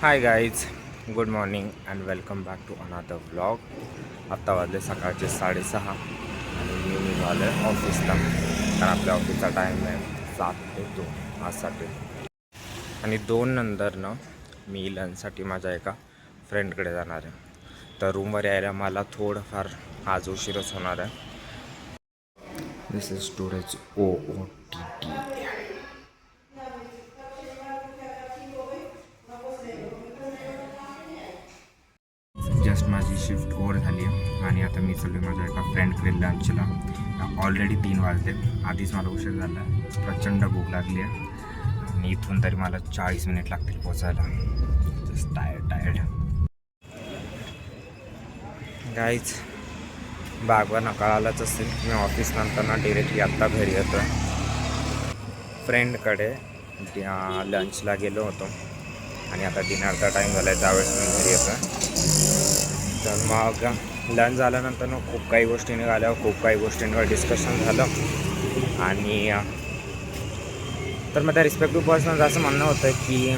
High guys, good morning and welcome back to another vlog. आत्ता वाजले सकाळचे 6:30 आणि मी निघालो आहे ऑफिसला. कारण आपल्या ऑफिसचा टाईम आहे 7 ते 2 आजसाठी. आणि 2 नंतरनं मी लंचसाठी माझ्या एका फ्रेंडकडे जाणार आहे. तर रूमवर यायला मला थोडंफार आज उशीरच होणार आहे. दिस इज टुडेज OOTD. जस्ट माझी शिफ्ट ओव्हर झाली आहे आणि आता मी चाललो माझ्या एका फ्रेंडकडे लंचला. ऑलरेडी 3 वाजले. आधीच मला उशीर झाला आहे, प्रचंड भूक लागली आहे आणि इथून तरी मला 40 मिनिट लागतील पोचायला. Just tired guys. बागवान कळालंच असेल, मी ऑफिस नंतर डिरेक्टली आत्ता घरी येतो आहे. फ्रेंडकडे लंचला गेलो होतो आणि आता डिनरचा टाईम झाला आहे, त्यावेळेस मी घरी येतो आहे. तर मग लंच झाल्यानंतर खूप काही गोष्टी निघाल्या, खूप काही गोष्टींवर डिस्कशन झालं. आणि तर मग त्या रिस्पेक्टिव्ह पर्सनचं असं म्हणणं होतं की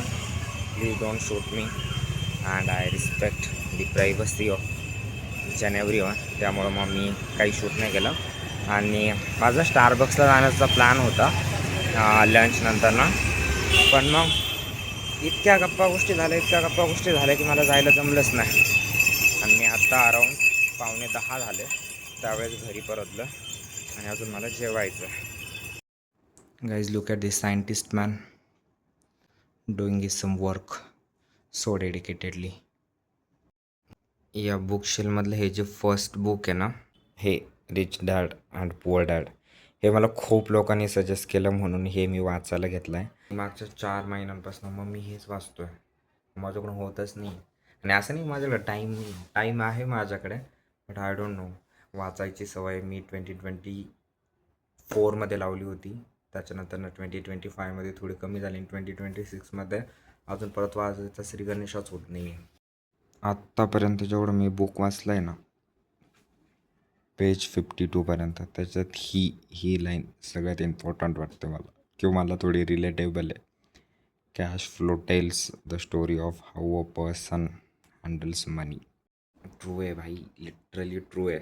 please don't shoot me and I respect the privacy of each and every one. त्यामुळं मग मी काही शूट नाही केलं. आणि माझा स्टारबक्सला जाण्याचा प्लॅन होता लंच नंतर पण मग इतक्या गप्पा गोष्टी झाल्या की मला जायला जमलंच नाही. आणि मी आत्ता अराऊंड 9:45 झाले त्यावेळेस घरी परतलं आणि अजून मला जेवायचं. Guys, look at this scientist man doing is some work so dedicatedly. या बुकशेलमधलं हे जे फर्स्ट बुक आहे ना, हे rich dad and poor dad, हे मला खूप लोकांनी सजेस्ट केलं म्हणून हे मी वाचायला घेतलं आहे. मागच्या 4 महिन्यांपासून मग मी हेच वाचतो आहे. माझ्याकडून होतच नाही. आणि असं नाही माझ्याकडे टाईम आहे माझ्याकडे, बट आय डोंट नो. वाचायची सवय मी 2024मध्ये लावली होती. त्याच्यानंतर 2025मध्ये थोडी कमी झाली. 2026मध्ये अजून परत वाचायचा श्री गणेशच होत नाही. आत्तापर्यंत जेवढं मी बुक वाचलं आहे ना, पेज 52पर्यंत, त्याच्यात ही लाईन सगळ्यात इम्पॉर्टंट वाटते मला, किंवा मला थोडी रिलेटेबल आहे. Cash flow tells the story of how a person handles money. True आहे भाई, लिटरली ट्रू आहे.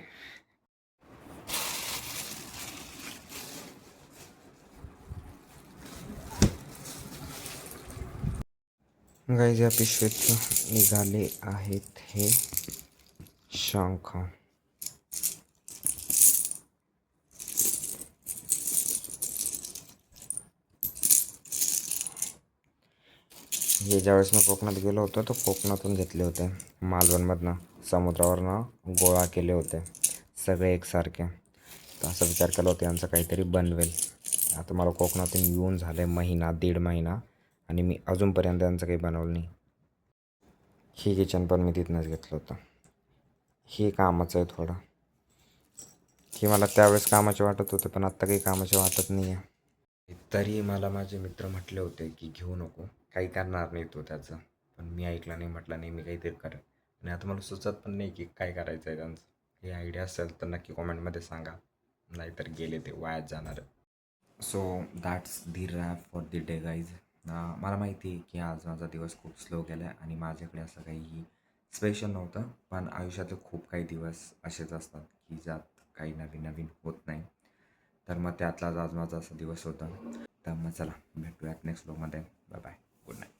गाईज, या पिशवीत निघाले आहेत हे शंख. हे ज्यावेळेस मी कोकणात गेलो होतो तर कोकणातून घेतले होते, मालवणमधनं समुद्रावरनं गोळा केले होते सगळे एकसारखे. तर असं विचार केला होता यांचं काहीतरी बनवेल. आता मला कोकणातून येऊन झालं आहे 1.5 महिना आणि मी अजूनपर्यंत यांचं काही बनवलं नाही. ही किचन पण मी तिथनंच घेतलं होतं. हे कामाचं आहे थोडं. हे मला त्यावेळेस कामाचे वाटत होते, पण आत्ता काही कामाचे वाटत नाही आहे. तरी मला माझे मित्र म्हटले होते की घेऊ नको, काही करणार नाही तो त्याचं. पण मी ऐकलं नाही, म्हटलं नाही मी काहीतरी करेन. आणि आता मला सुचत पण नाही की काय करायचं आहे त्यांचं. हे आयडिया असेल तर नक्की कॉमेंटमध्ये सांगा, नाहीतर गेले ते वायाच जाणार. So that's the wrap for the day guys. मला माहिती आहे की आज माझा दिवस खूप स्लो गेला आहे आणि माझ्याकडे असं काही स्पेशल नव्हतं. पण आयुष्यातले खूप काही दिवस असेच असतात की ज्यात काही नवीन होत नाही. तर मग त्यातलाच आज माझा असा दिवस होता. तर मग चला भेटूयात नेक्स्ट व्लॉगमध्ये. Bye bye, good night.